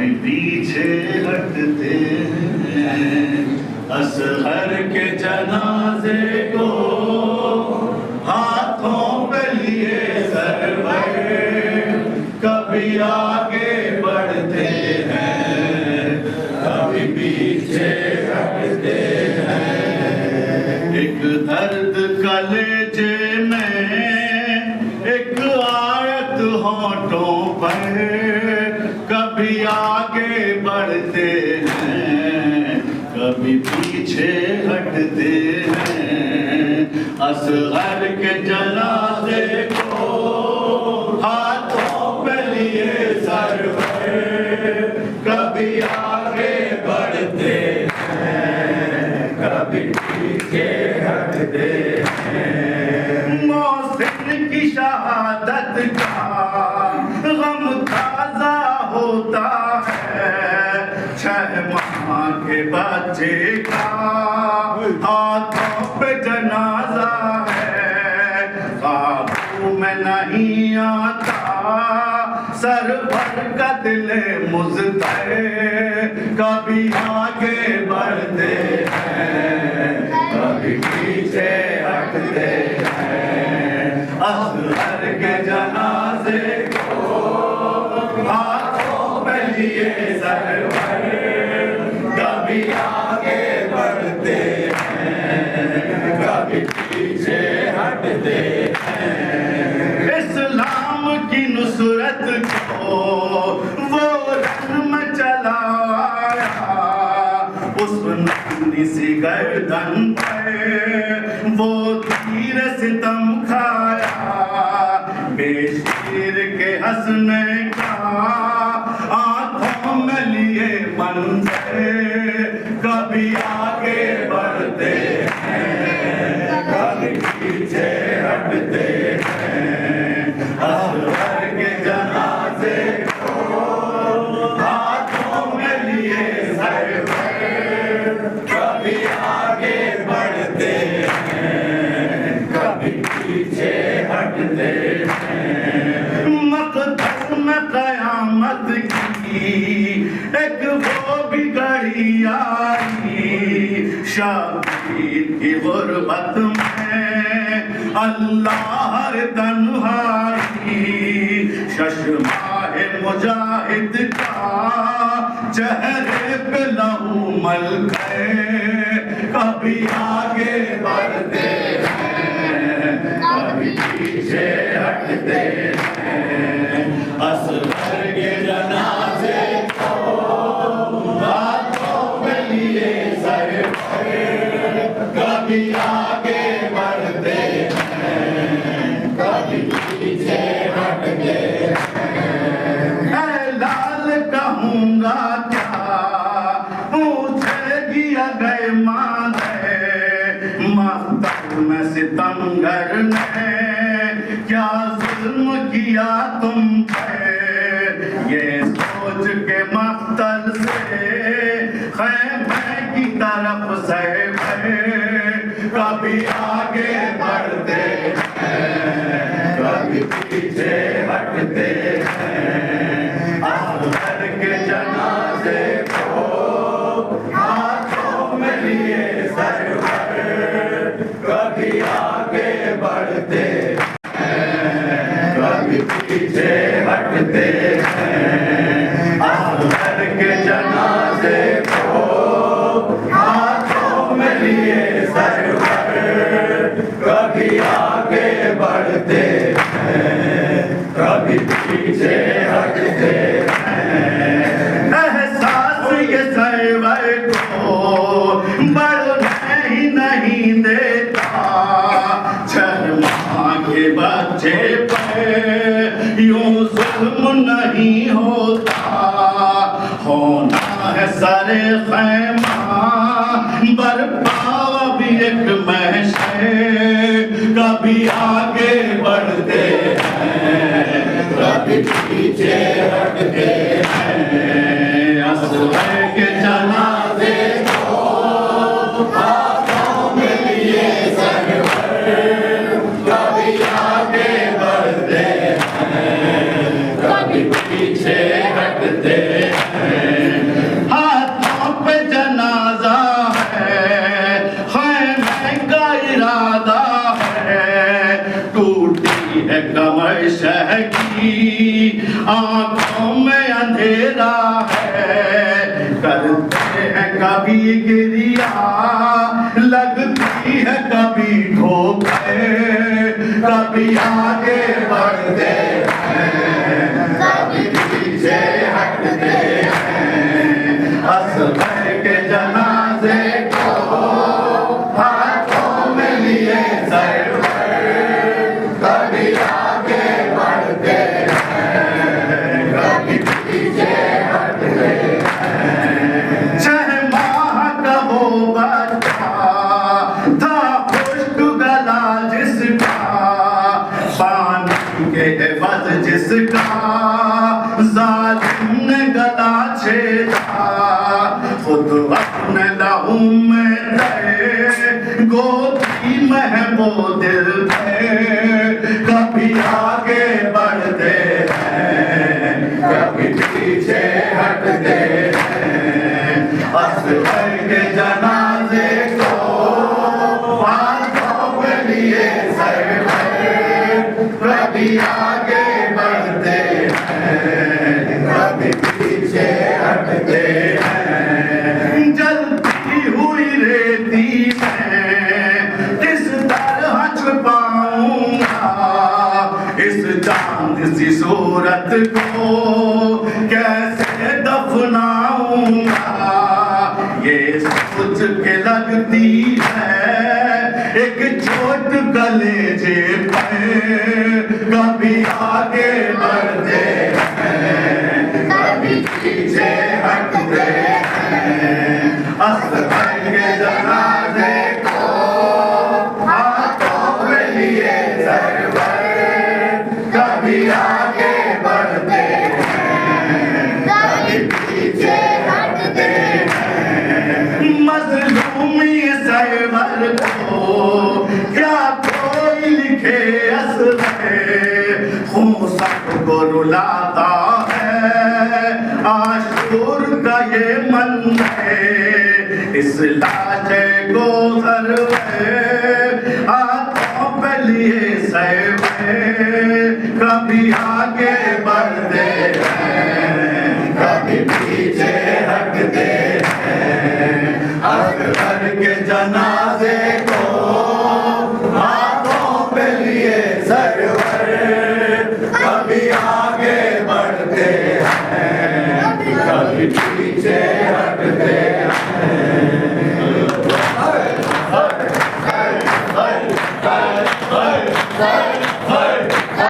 कभी पीछे हटते हैं। असगर के जनाजे को हाथों पे लिए सरवर, कभी आगे बढ़ते हैं, कभी पीछे हटते हैं। एक दर्द कलेजे में, एक आयत होंठों पर, कभी आगे बढ़ते हैं, कभी पीछे हटते हैं। असगर के जनाजे को हाथों पे लिए सरवर, कभी आगे बढ़ते हैं, कभी पीछे हटते हैं। मौसिन की शहादत का गम ताजा होता है, 6 माह के बच्चे का हाथों पे जनाजा है। काबू में नहीं आता सरवर का दिल मुज़तर, कभी आगे बढ़ते हैं, कभी पीछे हटते हैं। असगर के जनाजे को हाथों पे लिए सरवर, कभी आगे बढ़ते हैं, कभी पीछे हटते हैं। इस्लाम की नुसरत को वो रन में चलाया, उस नन्ही सी गर्दन पे वो तीर सितम खाया। बेशीर के हंसने का आंखों में लिए मंजर, कभी आगे बढ़ते हैं, कभी पीछे हटते हैं। असगर के जनाजे को हाथों में लिए सरवर, कभी आगे बढ़ते हैं, कभी पीछे हटते हैं। मक़दस में क़यामत की एक वो भी घड़ी आई, शाहीद की गुर्बत में अल्लाह हर तन्हाई। शशमाए मुजाहिद का चेहरे पे लहू मलके, कभी आगे बढ़ते हैं, कभी पीछे हटते हैं। असगर के जनाजे को हाथों में लिए सरवर, कभी आगे बढ़ते हैं, कभी पीछे हटते हैं। लाल कहूँगा क्या पूछेगी अगर मांगे, मख्तर में सितमगर ने क्या जुल्म किया तुम पे। ये सोच के मख्तर से खैमे की तरफ से कभी आगे बढ़ते हैं, कभी पीछे हटते हैं। असगर के जनाजे को हाथों में लिए सरवर, कभी आगे बढ़ते हैं, कभी पीछे हटते हैं। असगर के जनाजे को हाथों में लिए सरवर, कभी आगे बढ़ते हैं, कभी पीछे हटते हैं। एहसास ये सरवर को बढ़ने ही नहीं देता, 6 माह के बच्चे पे यूं जुल्म नहीं होता। होना है सारे खैमा बर्पा भी एक महशर, कभी आगे बढ़ते हैं, कभी पीछे हटते हैं। असगर के जनाजे को हाथों में लिए सरवर, कभी आगे बढ़ते हैं, कभी पीछे हटते हैं। अंधेरा है, करते हैं कभी गिरिया, लगती है कभी ठोकर, कभी आगे बढ़ते हैं, कभी पीछे हटते हैं। असगर के जनाजे को हाथों में लिए सर पर, कभी आगे बढ़ते हैं, कभी पीछे हटते हैं। 6 माह का वो बच्चा था खुश्क गला जिसका, पानी के एवज जिसका जालिम ने गला छेदा, खुद अपने लहू में दे गोदी में वो दिल पे, कभी आगे बढ़ते हैं, कभी पीछे हटते हैं। असगर के जनाजे को हाथों में लिए सर पर, कभी आगे बढ़ते हैं, कभी पीछे हटते हैं। जलती हुई रेती में किस तरह छुपाऊंगा इस चांद सी सूरत को, कैसे दफनाऊंगा, ये सोच के लगती है एक चोट कलेजे पर, कभी आगे बढ़ते हैं, कभी पीछे हटते हैं। असगर के जनाजे को हाथों में लिए सर पर, कभी आगे बढ़ते हैं, कभी पीछे हटते हैं। मजलूमी सरवर को क्या कोई लिखे असरे, खून सबको रुलाता है आशूर का ये मन है, इस लाशे को सर पे हाथों पे लिए सर पे, कभी आगे बढ़ते हैं, कभी पीछे हटते हैं। असगर के जनाजे को हाथों पे लिए सरवर, कभी आगे बढ़ते हैं, कभी पीछे हटते हैं।